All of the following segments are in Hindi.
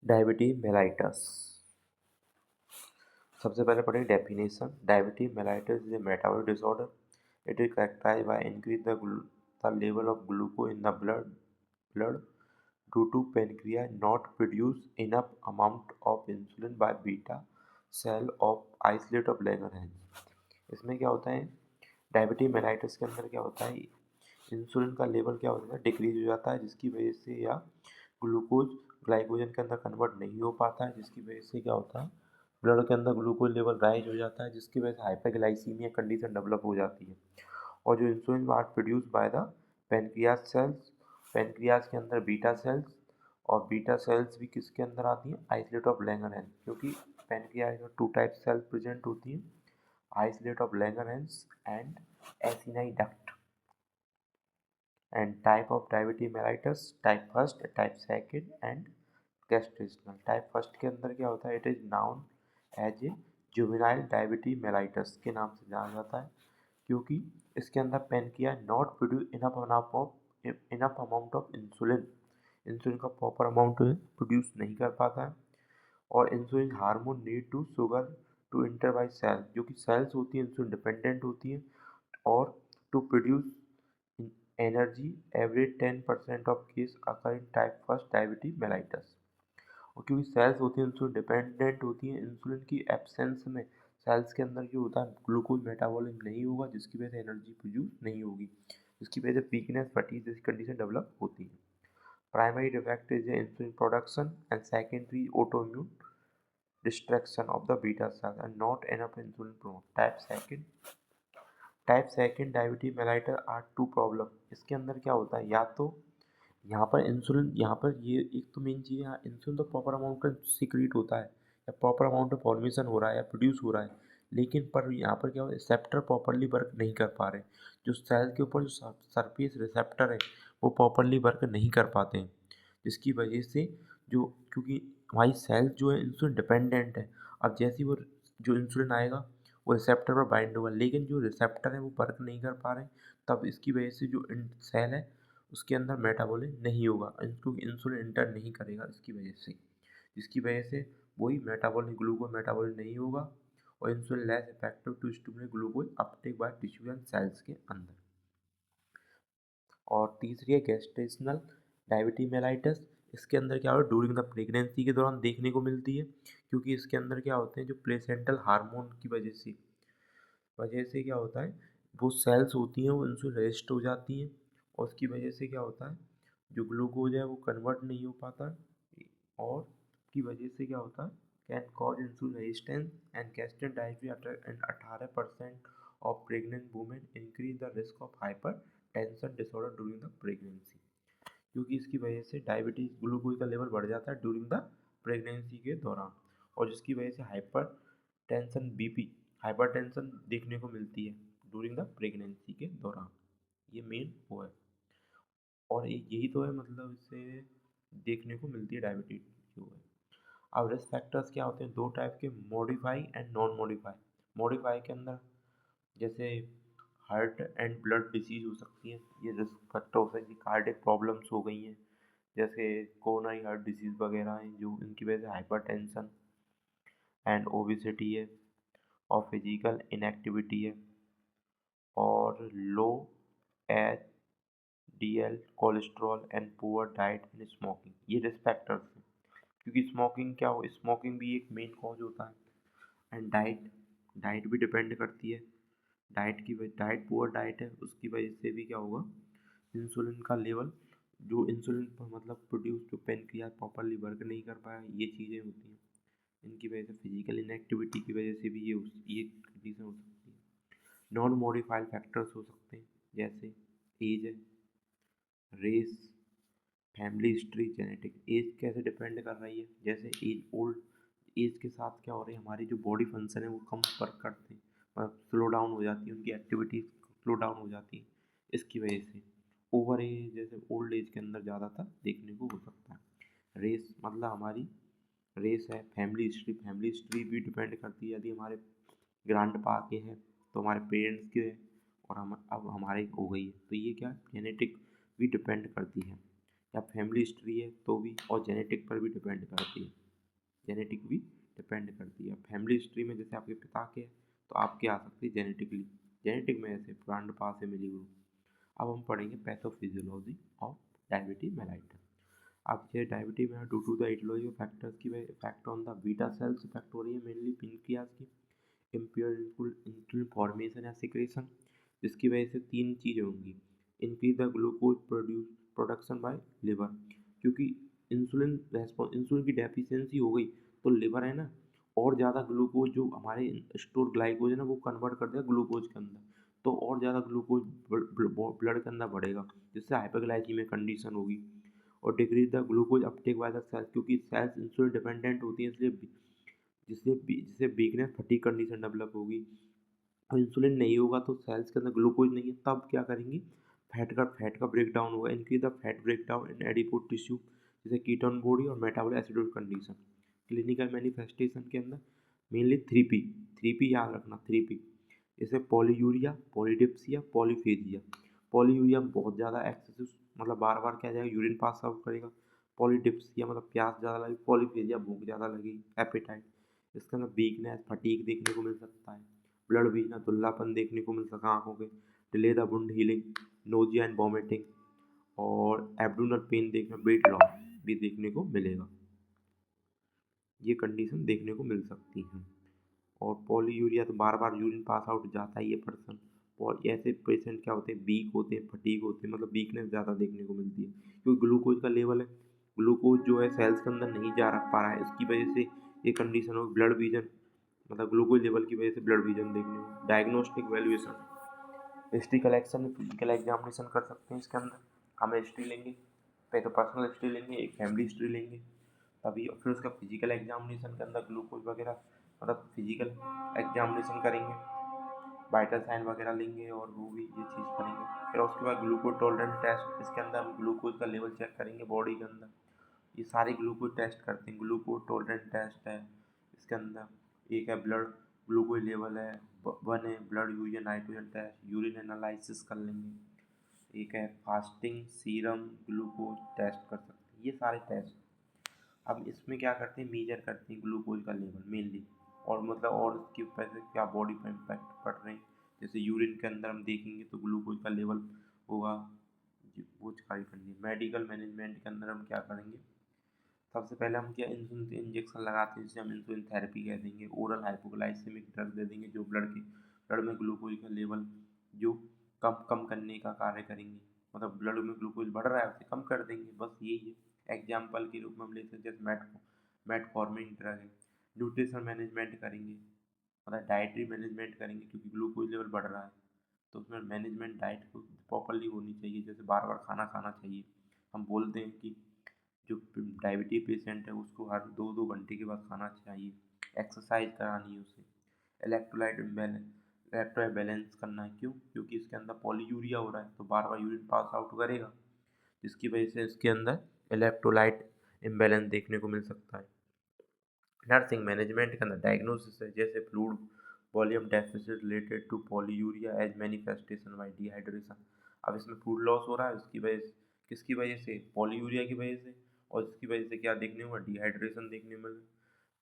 Diabetes mellitus. सबसे पहले पढ़ेंगे definition. Diabetes mellitus is a metabolic disorder. It is characterized by increase the level of glucose in the blood due to pancreas not produce enough amount of insulin by beta cell of isolate of Langerhans। इसमें क्या होता है, डायबिटीज मेलाइटस के अंदर क्या होता है, इंसुलिन का लेवल क्या होता है, डिक्रीज हो जाता है, जिसकी वजह से या ग्लूकोज ग्लाइकोजन के अंदर कन्वर्ट नहीं हो पाता है, जिसकी वजह से क्या होता है, ब्लड के अंदर ग्लूकोज लेवल राइज हो जाता है, जिसकी वजह से हाइपरग्लाइसीमिया कंडीशन डेवलप हो जाती है। और जो insulin are produce by the pancreas cells, pancreas के अंदर बीटा सेल्स, और बीटा सेल्स भी किसके अंदर आती हैं, आइसोलेट ऑफ लैंगरहैंस, क्योंकि पेनक्रियाज में 2 टाइप सेल्स प्रेजेंट होती हैं, isolate of Langerhans and acini duct. And type of diabetes mellitus, type first, type second and gestational. Type first के अंदर क्या होता है, it is known as a juvenile diabetes mellitus के नाम से जाना जाता है, क्योंकि इसके अंदर pancreas not produce enough amount of insulin, insulin का प्रॉपर अमाउंट प्रोड्यूस नहीं कर पाता है। और insulin hormone need to sugar to enter by cell, जो कि सेल्स होती हैं इंसुलिन डिपेंडेंट होती हैं, और to produce energy average 10% of case occur in type first diabetes mellitus. और क्योंकि सेल्स होती हैं इंसुलिन डिपेंडेंट होती हैं, इंसुलिन की एब्सेंस में सेल्स के अंदर जो होता है ग्लूकोज मेटाबॉलिज्म नहीं होगा, जिसकी वजह से एनर्जी प्रोड्यूस नहीं होगी, जिसकी वजह से वीकनेस, फटीग जैसी कंडीशन डेवलप होती है। Primary defect is insulin production and secondary autoimmune destruction of the beta cell and not enough insulin produce. Type second diabetes mellitus are two problem. इसके अंदर क्या होता है, या तो यहाँ पर इंसुलिन, यहाँ पर ये एक तो मेन चीज़ है, इंसुलिन तो प्रॉपर अमाउंट का सीक्रेट होता है, या प्रॉपर अमाउंट में फॉर्मेशन हो रहा है या प्रोड्यूस हो रहा है, लेकिन पर यहाँ पर क्या हो, रिसेप्टर प्रॉपरली वर्क नहीं कर पा रहे, जो सेल के ऊपर जो सरफेस रिसेप्टर है वो प्रॉपरली वर्क नहीं कर पाते हैं, जिसकी वजह से जो, क्योंकि हमारी सेल जो है इंसुलिन डिपेंडेंट है, अब जैसे वो जो इंसुलिन आएगा वो रिसेप्टर पर बाइंड होगा, लेकिन जो रिसेप्टर है वो वर्क नहीं कर पा रहे, तब इसकी वजह से जो सेल है उसके अंदर मेटाबॉलिज्म नहीं होगा, क्योंकि इंसुलिन इंटर नहीं करेगा इसकी वजह से, जिसकी वजह से वही मेटाबॉलिज्म, ग्लूकोज मेटाबॉलिज्म नहीं होगा, और insulin less effective to stimulate glucose uptake by tissue and cells के अंदर। और तीसरी है गेस्टेशनल डायबिटीज मेलाइटस। इसके अंदर क्या होता है, ड्यूरिंग द प्रेगनेंसी के दौरान देखने को मिलती है, क्योंकि इसके अंदर क्या होते हैं, जो प्लेसेंटल हार्मोन की वजह से क्या होता है, वो सेल्स होती हैं वो इंसुलिन रेजिस्ट हो जाती हैं, और उसकी वजह से क्या होता है, जो ग्लूकोज है वो कन्वर्ट नहीं हो पाता है, और की वजह से क्या होता है, can cause insulin resistance and gastric diabetes and 18% of pregnant women increase the risk of hyper tension disorder during the pregnancy. क्योंकि इसकी वजह से डायबिटीज, ग्लूकोज का लेवल बढ़ जाता है ड्यूरिंग द प्रेगनेंसी के दौरान, और जिसकी वजह से hyper tension, BP, hyper tension देखने को मिलती है ड्यूरिंग द प्रेगनेंसी के दौरान। ये मेन वो है, और यही तो है, मतलब इससे देखने को मिलती है डायबिटीज जो है। अब रिस्क फैक्टर्स क्या होते हैं, दो टाइप के, modify and non modify. Modify के अंदर जैसे हार्ट एंड ब्लड डिसीज हो सकती है, ये रिस्क फैक्टर हो सकती है, कार्डियक प्रॉब्लम्स हो गई हैं, जैसे कोरोनरी हार्ट डिसीज वगैरह हैं, जो इनकी वजह से हाइपर टेंशन एंड ओबिसिटी है, और फिजिकल इनएक्टिविटी है, और low H D L cholesterol and poor diet and smoking, ये रिस्क फैक्टर्स हैं। क्योंकि स्मोकिंग क्या हो, स्मोकिंग भी एक मेन कॉज होता है। एंड डाइट, डाइट भी डिपेंड करती है, डाइट पुअर डाइट है, उसकी वजह से भी क्या होगा, इंसुलिन का लेवल, जो इंसुलिन मतलब प्रोड्यूस, जो पेनक्रियाज प्रॉपरली वर्क नहीं कर पाया, ये चीज़ें होती हैं, इनकी वजह से फिजिकल इनएक्टिविटी की वजह से भी ये कंडीशन हो सकती है। नॉन मॉडिफाइड फैक्टर्स हो सकते हैं, जैसे एज है, race, family history, genetic. Age कैसे डिपेंड कर रही है, जैसे ओल्ड एज के साथ क्या हो रही है, हमारी जो बॉडी फंक्शन है वो कम वर्क करते हैं, मतलब स्लो डाउन हो जाती है, उनकी एक्टिविटीज स्लो डाउन हो जाती है, इसकी वजह से ओवर एज, जैसे ओल्ड एज के अंदर ज़्यादातर देखने को हो सकता है। रेस मतलब हमारी रेस है, फैमिली हिस्ट्री भी डिपेंड करती है, यदि हमारे ग्रांड पा के हैं तो हमारे पेरेंट्स के हैं, और हम अब हमारे हो गई है, तो ये क्या जेनेटिक भी डिपेंड करती है। या फैमिली हिस्ट्री है तो भी, और जेनेटिक पर भी डिपेंड करती है, जेनेटिक भी डिपेंड करती है। फैमिली हिस्ट्री में जैसे आपके पिता के तो आपके आ सकती है जेनेटिकली, जेनेटिक में ऐसे ग्रैंडपा से मिली हुई। अब हम पढ़ेंगे पैथोफिजियोलॉजी ऑफ डायबिटीज मेलाइटस। अब ये डायबिटीज में due to the etiology factors की वजह effect on the beta cells effect हो रही है, मेनली पेनक्रियाज की इम्प्योर इंसुलिन फॉर्मेशन या सिक्रेशन, जिसकी वजह से तीन चीज़ें होंगी। Increase the glucose production by liver, क्योंकि इंसुलिन की डेफिशिएंसी हो गई तो लिवर है ना और ज़्यादा ग्लूकोज जो हमारे स्टोर ग्लाइकोज है ना वो कन्वर्ट कर देगा ग्लूकोज के अंदर, तो और ज़्यादा ग्लूकोज ब्लड के अंदर बढ़ेगा, जिससे हाइपरग्लाइसीमिक कंडीशन होगी। और decrease the glucose uptake by the cells, क्योंकि सेल्स इंसुलिन डिपेंडेंट होती है, इसलिए जिससे वीकनेस फटीग कंडीशन डेवलप होगी। और इंसुलिन नहीं होगा तो सेल्स के अंदर ग्लूकोज नहीं है, तब क्या करेंगी, फैट का ब्रेक डाउन होगा, increase the fat break down in adipose tissue, जैसे कीटोन बॉडी और metabolic acidosis condition. Clinical manifestation के अंदर मेनली 3P याद रखना, 3P, जैसे पॉलीयूरिया, पॉलीडिप्सिया, पॉलीफेजिया। पॉलीयूरिया में बहुत ज़्यादा एक्सेसिव, मतलब बार बार क्या जाएगा, यूरिन पास आउट करेगा। पॉलीडिप्सिया मतलब प्यास ज़्यादा लगेगी। पॉलीफेजिया भूख ज़्यादा लगेगी, एपेटाइट। इसके अंदर वीकनेस फटीग देखने को मिल सकता है, ब्लड वीकनेस, धुल्लापन देखने को मिल सकता है आँखों के, delay the wound healing, nausea and vomiting, और एब्डोमिनल पेन देखना, वेट लॉस भी देखने को मिलेगा। ये कंडीशन देखने को मिल सकती है। और पॉलीयूरिया तो बार बार यूरिन पास आउट जाता है ये पर्सन। और ऐसे पेशेंट क्या होते हैं, वीक होते हैं, फटीग होते हैं, मतलब वीकनेस ज़्यादा देखने को मिलती है, क्योंकि ग्लूकोज का लेवल है, ग्लूकोज जो है सेल्स के अंदर नहीं जा पा रहा है, इसकी वजह से ये कंडीशन हो। ब्लड विजन, मतलब ग्लूकोज लेवल की वजह से ब्लड विजन देखने को। डायग्नोस्टिक वैल्यूएशन, हिस्ट्री कलेक्शन में फिजिकल एग्जामिनेशन कर सकते हैं। इसके अंदर हम हिस्ट्री लेंगे, पहले तो पर्सनल हिस्ट्री लेंगे, एक फैमिली हिस्ट्री लेंगे, तभी फिर उसका फिजिकल एग्जामिनेशन के अंदर ग्लूकोज वगैरह, मतलब फिजिकल एग्जामिनेशन करेंगे, वाइटल साइन वगैरह लेंगे और वो भी ये चीज़ करेंगे। फिर उसके बाद ग्लूकोज टॉलरेंस टेस्ट, इसके अंदर हम ग्लूकोज का लेवल चेक करेंगे बॉडी के अंदर। ये सारे ग्लूकोज टेस्ट करते हैं, ग्लूकोज टॉलरेंस टेस्ट है इसके अंदर। एक है ब्लड ग्लूकोज लेवल है, वन है blood urine nitrogen test, urine analysis कर लेंगे। एक है फास्टिंग सीरम ग्लूकोज टेस्ट कर सकते हैं, ये सारे टेस्ट। अब इसमें क्या करते हैं, मेजर करते हैं ग्लूकोज का लेवल मेनली, और मतलब और उसकी वजह से क्या बॉडी पर इम्पैक्ट पड़ रहे हैं। जैसे यूरिन के अंदर हम देखेंगे तो ग्लूकोज का लेवल होगा, वो सारी करनी। मेडिकल मैनेजमेंट के अंदर हम क्या करेंगे, सबसे पहले हम क्या इंसुलिन इंजेक्शन लगाते हैं, जिसे हम इंसुलिन थेरेपी कह देंगे। ओरल हाइपोग्लाइसेमिक ड्रग दे देंगे जो ब्लड में ग्लूकोज का लेवल जो कम कम करने का कार्य करेंगे, मतलब ब्लड में ग्लूकोज बढ़ रहा है उसे कम कर देंगे, बस यही है। एग्जाम्पल के रूप में हम ले सकते हैं जैसे मेटफॉर्मिन ड्रग है। न्यूट्रिशन मैनेजमेंट करेंगे, मतलब डाइटरी मैनेजमेंट करेंगे, क्योंकि ग्लूकोज लेवल बढ़ रहा है तो उसमें मैनेजमेंट डाइट को प्रॉपरली होनी चाहिए, जैसे बार बार खाना खाना चाहिए। हम बोलते हैं कि जो डायबिटीज पेशेंट है उसको हर 2-2 घंटे के बाद खाना चाहिए, एक्सरसाइज करानी है उसे, इलेक्ट्रोलाइट बैलेंस करना है। क्यों, क्योंकि इसके अंदर पॉलीयूरिया हो रहा है तो बार बार यूरिन पास आउट करेगा, जिसकी वजह से इसके अंदर इलेक्ट्रोलाइट इम्बैलेंस देखने को मिल सकता है। नर्सिंग मैनेजमेंट के अंदर डायग्नोसिस है, जैसे fluid volume deficit related to polyuria as manifestation by dehydration. अब इसमें फ्लूइड लॉस हो रहा है, उसकी वजह से, किसकी वजह से, पॉलीयूरिया की वजह से, और इसकी वजह से क्या देखने को, डिहाइड्रेशन देखने को मिल रहा है।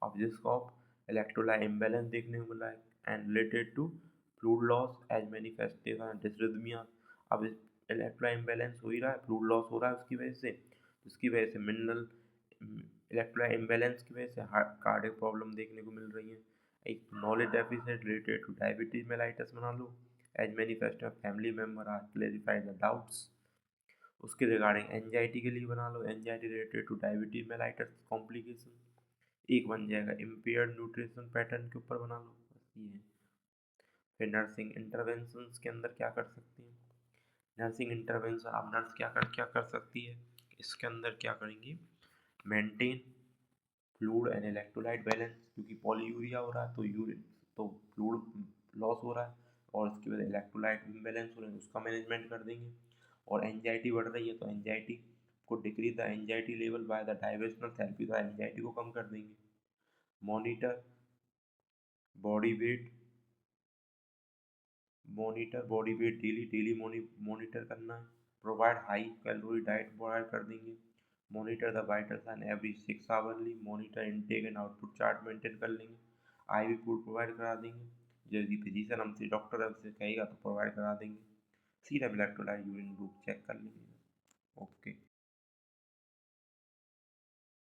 अब जिसको आप इलेक्ट्रोलाइट इम्बैलेंस देखने को मिल रहा है and related to fluid loss as manifestation dysrhythmia. अब इलेक्ट्रोलाइट इम्बैलेंस हो ही रहा है, फ्लूइड लॉस हो रहा है उसकी वजह से, जिसकी वजह से मिनरल इलेक्ट्रोलाइट इम्बैलेंस की वजह से हार्ट कार्डियक प्रॉब्लम देखने को मिल रही है। एक knowledge deficit related to diabetes mellitus बना लो, as manifest family member are clarify the doubts. उसके रिगार्डिंग एंजाइटी के लिए बना लो, anxiety related to diabetes mellitus complication. एक बन जाएगा इम्पेयर्ड न्यूट्रिशन पैटर्न के ऊपर बना लो, बस ये है। फिर नर्सिंग इंटरवेंशंस के अंदर क्या कर सकते हैं, नर्सिंग इंटरवेंशन, अब नर्स क्या कर सकती है, इसके अंदर क्या करेंगी, maintain fluid and electrolyte balance, क्योंकि पॉलीयूरिया हो रहा है तो यूरिन तो फ्लूइड लॉस हो रहा है और उसकी वजह इलेक्ट्रोलाइट इम्बैलेंस हो रहे हैं, उसका मैनेजमेंट कर देंगे। और एंजाइटी बढ़ रही है तो एंजाइटी को decrease the anxiety level by the diversional therapy, तो एंजाइटी को कम कर देंगे। Monitor body weight, daily monitor करना है। Provide high calorie diet provide कर देंगे। Monitor the vital sign every 6 hourly, monitor intake and output chart maintain कर लेंगे। आईवी फूड प्रोवाइड करा देंगे। यदि फिजिशियन हमसे डॉक्टर हमसे कहेगा तो प्रोवाइड करा देंगे। सीधा इलेक्ट्रोलाइट यूरिन ग्रुप चेक कर लेंगे।